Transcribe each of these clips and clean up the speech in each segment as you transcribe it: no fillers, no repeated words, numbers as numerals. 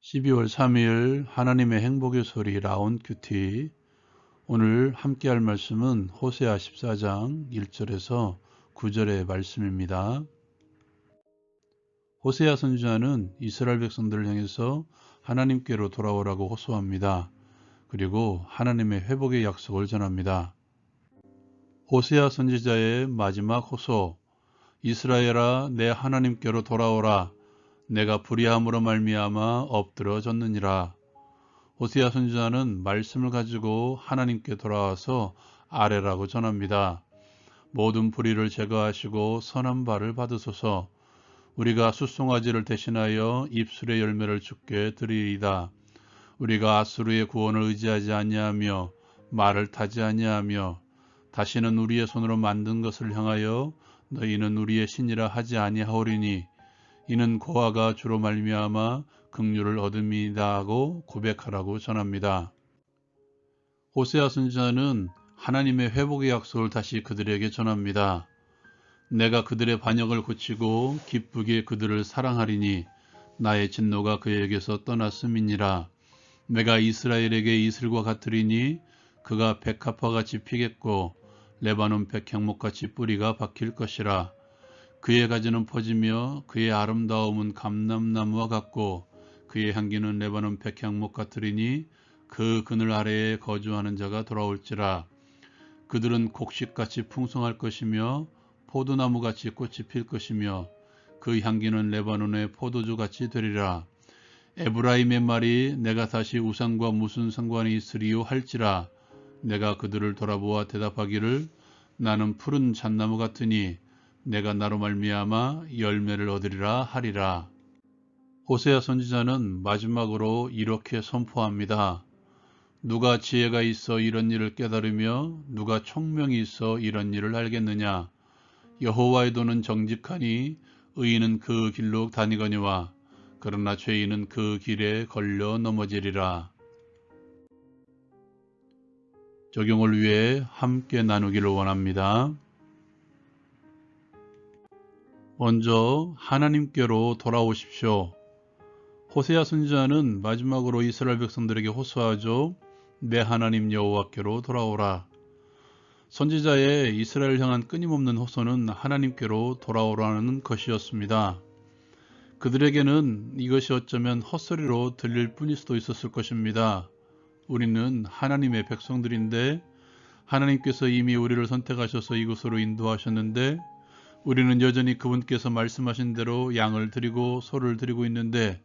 12월 3일 하나님의 행복의 소리 라온 큐티. 오늘 함께 할 말씀은 호세아 14장 1절에서 9절의 말씀입니다. 호세아 선지자는 이스라엘 백성들을 향해서 하나님께로 돌아오라고 호소합니다. 그리고 하나님의 회복의 약속을 전합니다. 호세아 선지자의 마지막 호소, 이스라엘아 내 하나님께로 돌아오라. 내가 불의함으로 말미암아 엎드러졌느니라. 호세아 선지자는 말씀을 가지고 하나님께 돌아와서 아뢰라고 전합니다. 모든 불의를 제거하시고 선한 바를 받으소서. 우리가 숫송아지를 대신하여 입술의 열매를 주께 드리이다. 우리가 아수르의 구원을 의지하지 아니하며 말을 타지 아니하며 다시는 우리의 손으로 만든 것을 향하여 너희는 우리의 신이라 하지 아니하오리니 이는 고아가 주로 말미암아 긍휼을 얻음이다 하고 고백하라고 전합니다. 호세아 선지자는 하나님의 회복의 약속을 다시 그들에게 전합니다. 내가 그들의 반역을 고치고 기쁘게 그들을 사랑하리니 나의 진노가 그에게서 떠났음이니라. 내가 이스라엘에게 이슬과 같으리니 그가 백합화같이 피겠고 레바논 백향목같이 뿌리가 박힐 것이라. 그의 가지는 퍼지며 그의 아름다움은 감람나무와 같고 그의 향기는 레바논 백향목 같으리니 그 그늘 아래에 거주하는 자가 돌아올지라. 그들은 곡식같이 풍성할 것이며 포도나무같이 꽃이 필 것이며 그 향기는 레바논의 포도주같이 되리라. 에브라임의 말이 내가 다시 우상과 무슨 상관이 있으리요 할지라. 내가 그들을 돌아보아 대답하기를 나는 푸른 잣나무 같으니 내가 나로 말미암아 열매를 얻으리라 하리라. 호세아 선지자는 마지막으로 이렇게 선포합니다. 누가 지혜가 있어 이런 일을 깨달으며 누가 총명이 있어 이런 일을 알겠느냐. 여호와의 도는 정직하니 의인은 그 길로 다니거니와 그러나 죄인은 그 길에 걸려 넘어지리라. 적용을 위해 함께 나누기를 원합니다. 먼저 하나님께로 돌아오십시오. 호세아 선지자는 마지막으로 이스라엘 백성들에게 호소하죠. 내 하나님 여호와께로 돌아오라. 선지자의 이스라엘 향한 끊임없는 호소는 하나님께로 돌아오라는 것이었습니다. 그들에게는 이것이 어쩌면 헛소리로 들릴 뿐일 수도 있었을 것입니다. 우리는 하나님의 백성들인데 하나님께서 이미 우리를 선택하셔서 이곳으로 인도하셨는데 우리는 여전히 그분께서 말씀하신 대로 양을 드리고 소를 드리고 있는데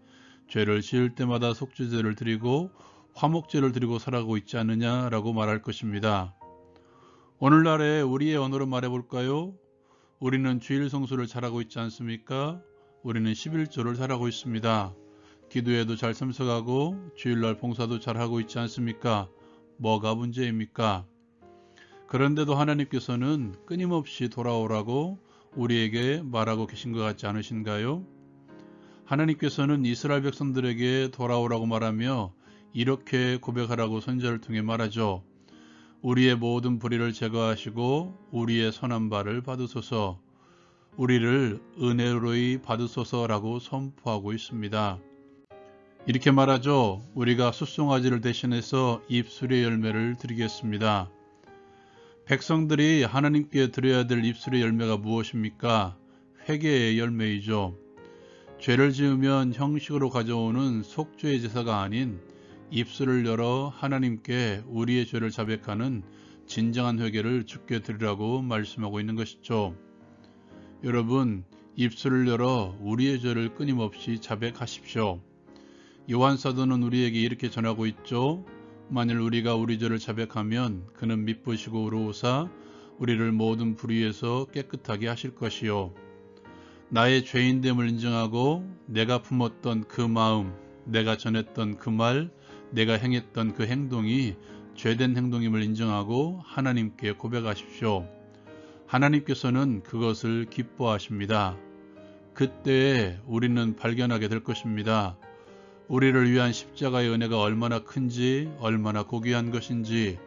죄를 지을 때마다 속죄제를 드리고 화목제를 드리고 살아가고 있지 않느냐라고 말할 것입니다. 오늘날에 우리의 언어로 말해볼까요? 우리는 주일 성수를 잘하고 있지 않습니까? 우리는 11조를 잘하고 있습니다. 기도에도 잘 참석하고 주일날 봉사도 잘하고 있지 않습니까? 뭐가 문제입니까? 그런데도 하나님께서는 끊임없이 돌아오라고 우리에게 말하고 계신 것 같지 않으신가요? 하나님께서는 이스라엘 백성들에게 돌아오라고 말하며 이렇게 고백하라고 선지자를 통해 말하죠. 우리의 모든 불의를 제거하시고 우리의 선한 바를 받으소서. 우리를 은혜로이 받으소서라고 선포하고 있습니다. 이렇게 말하죠. 우리가 숫송아지를 대신해서 입술의 열매를 드리겠습니다. 백성들이 하나님께 드려야 될 입술의 열매가 무엇입니까? 회개의 열매이죠. 죄를 지으면 형식으로 가져오는 속죄의 제사가 아닌 입술을 열어 하나님께 우리의 죄를 자백하는 진정한 회개를 주께 드리라고 말씀하고 있는 것이죠. 여러분, 입술을 열어 우리의 죄를 끊임없이 자백하십시오. 요한 사도는 우리에게 이렇게 전하고 있죠. 만일 우리가 우리 죄를 자백하면 그는 미쁘시고 의로우사 우리를 모든 불의에서 깨끗하게 하실 것이요. 나의 죄인됨을 인정하고 내가 품었던 그 마음, 내가 전했던 그 말, 내가 행했던 그 행동이 죄된 행동임을 인정하고 하나님께 고백하십시오. 하나님께서는 그것을 기뻐하십니다. 그때 우리는 발견하게 될 것입니다. 우리를 위한 십자가의 은혜가 얼마나 큰지, 얼마나 고귀한 것인지,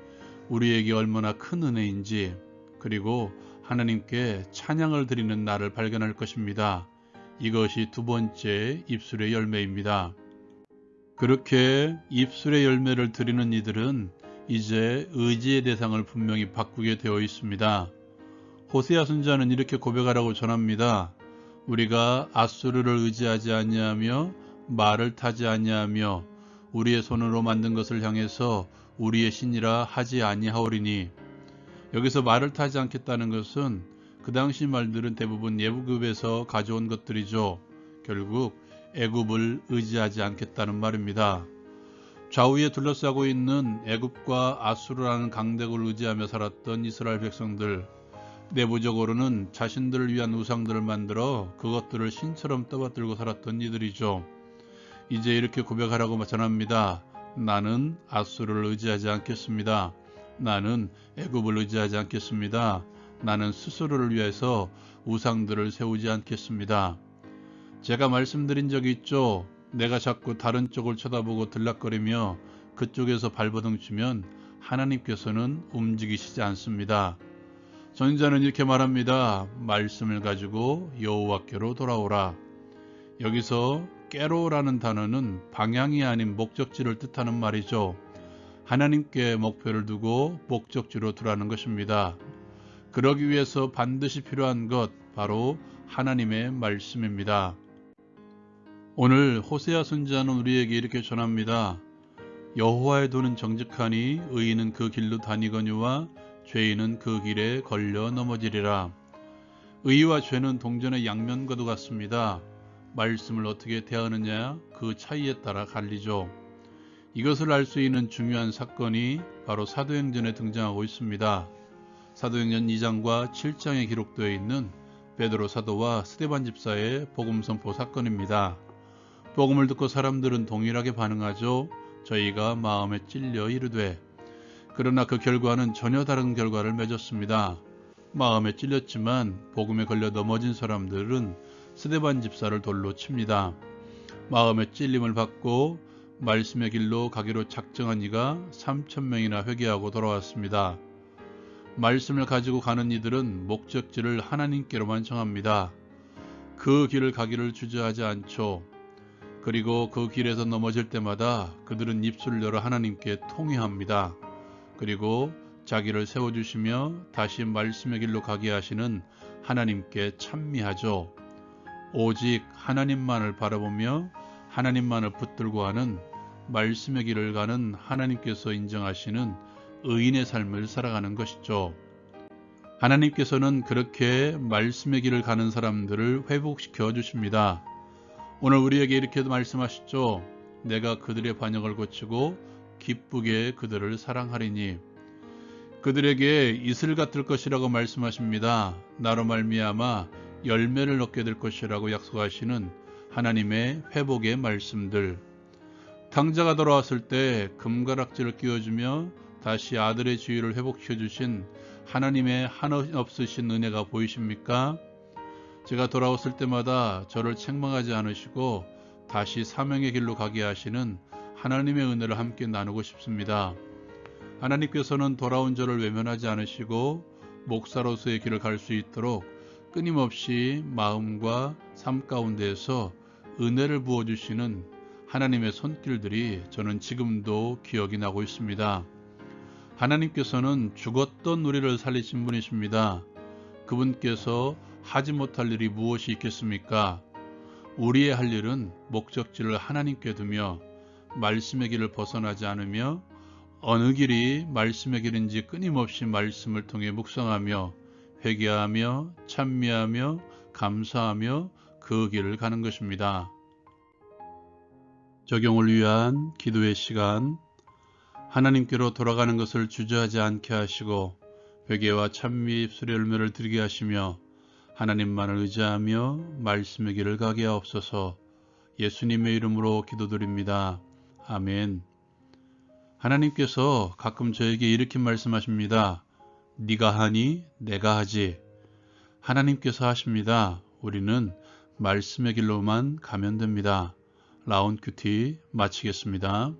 우리에게 얼마나 큰 은혜인지, 그리고 하나님께 찬양을 드리는 날을 발견할 것입니다. 이것이 두 번째 입술의 열매입니다. 그렇게 입술의 열매를 드리는 이들은 이제 의지의 대상을 분명히 바꾸게 되어 있습니다. 호세아 선지자는 이렇게 고백하라고 전합니다. 우리가 앗수르를 의지하지 아니하며 말을 타지 아니하며 우리의 손으로 만든 것을 향해서 우리의 신이라 하지 아니하오리니. 여기서 말을 타지 않겠다는 것은 그 당시 말들은 대부분 애굽에서 가져온 것들이죠. 결국 애굽을 의지하지 않겠다는 말입니다. 좌우에 둘러싸고 있는 애굽과 아수르라는 강대국을 의지하며 살았던 이스라엘 백성들, 내부적으로는 자신들을 위한 우상들을 만들어 그것들을 신처럼 떠받들고 살았던 이들이죠. 이제 이렇게 고백하라고 전합니다. 나는 아수르를 의지하지 않겠습니다. 나는 애굽을 의지하지 않겠습니다. 나는 스스로를 위해서 우상들을 세우지 않겠습니다. 제가 말씀드린 적이 있죠. 내가 자꾸 다른 쪽을 쳐다보고 들락거리며 그쪽에서 발버둥 치면 하나님께서는 움직이시지 않습니다. 선지자는 이렇게 말합니다. 말씀을 가지고 여호와께로 돌아오라. 여기서 깨로라는 단어는 방향이 아닌 목적지를 뜻하는 말이죠. 하나님께 목표를 두고 목적지로 두라는 것입니다. 그러기 위해서 반드시 필요한 것, 바로 하나님의 말씀입니다. 오늘 호세아 선지자는 우리에게 이렇게 전합니다. 여호와의 도는 정직하니 의인은 그 길로 다니거니와 죄인은 그 길에 걸려 넘어지리라. 의와 죄는 동전의 양면과도 같습니다. 말씀을 어떻게 대하느냐, 그 차이에 따라 갈리죠. 이것을 알 수 있는 중요한 사건이 바로 사도행전에 등장하고 있습니다. 사도행전 2장과 7장에 기록되어 있는 베드로 사도와 스데반 집사의 복음 선포 사건입니다. 복음을 듣고 사람들은 동일하게 반응하죠. 저희가 마음에 찔려 이르되. 그러나 그 결과는 전혀 다른 결과를 맺었습니다. 마음에 찔렸지만 복음에 걸려 넘어진 사람들은 스데반 집사를 돌로 칩니다. 마음에 찔림을 받고 말씀의 길로 가기로 작정한 이가 3,000명이나 회개하고 돌아왔습니다. 말씀을 가지고 가는 이들은 목적지를 하나님께로만 정합니다. 그 길을 가기를 주저하지 않죠. 그리고 그 길에서 넘어질 때마다 그들은 입술을 열어 하나님께 통회합니다. 그리고 자기를 세워주시며 다시 말씀의 길로 가게 하시는 하나님께 찬미하죠. 오직 하나님만을 바라보며 하나님만을 붙들고 하는 말씀의 길을 가는 하나님께서 인정하시는 의인의 삶을 살아가는 것이죠. 하나님께서는 그렇게 말씀의 길을 가는 사람들을 회복시켜 주십니다. 오늘 우리에게 이렇게 말씀하시죠. 내가 그들의 반역을 고치고 기쁘게 그들을 사랑하리니. 그들에게 이슬 같을 것이라고 말씀하십니다. 나로 말미암아 열매를 얻게 될 것이라고 약속하시는 하나님의 회복의 말씀들. 탕자가 돌아왔을 때 금가락지를 끼워주며 다시 아들의 지위를 회복시켜 주신 하나님의 한없으신 은혜가 보이십니까? 제가 돌아왔을 때마다 저를 책망하지 않으시고 다시 사명의 길로 가게 하시는 하나님의 은혜를 함께 나누고 싶습니다. 하나님께서는 돌아온 저를 외면하지 않으시고 목사로서의 길을 갈 수 있도록 끊임없이 마음과 삶 가운데에서 은혜를 부어주시는 하나님의 손길들이 저는 지금도 기억이 나고 있습니다. 하나님께서는 죽었던 우리를 살리신 분이십니다. 그분께서 하지 못할 일이 무엇이 있겠습니까? 우리의 할 일은 목적지를 하나님께 두며 말씀의 길을 벗어나지 않으며 어느 길이 말씀의 길인지 끊임없이 말씀을 통해 묵상하며 회개하며 찬미하며 감사하며 그 길을 가는 것입니다. 적용을 위한 기도의 시간. 하나님께로 돌아가는 것을 주저하지 않게 하시고 회개와 찬미 입술의 열매를 드리게 하시며 하나님만을 의지하며 말씀의 길을 가게 하옵소서. 예수님의 이름으로 기도드립니다. 아멘. 하나님께서 가끔 저에게 이렇게 말씀하십니다. 네가 하니 내가 하지. 하나님께서 하십니다. 우리는 말씀의 길로만 가면 됩니다. 라운 큐티 마치겠습니다.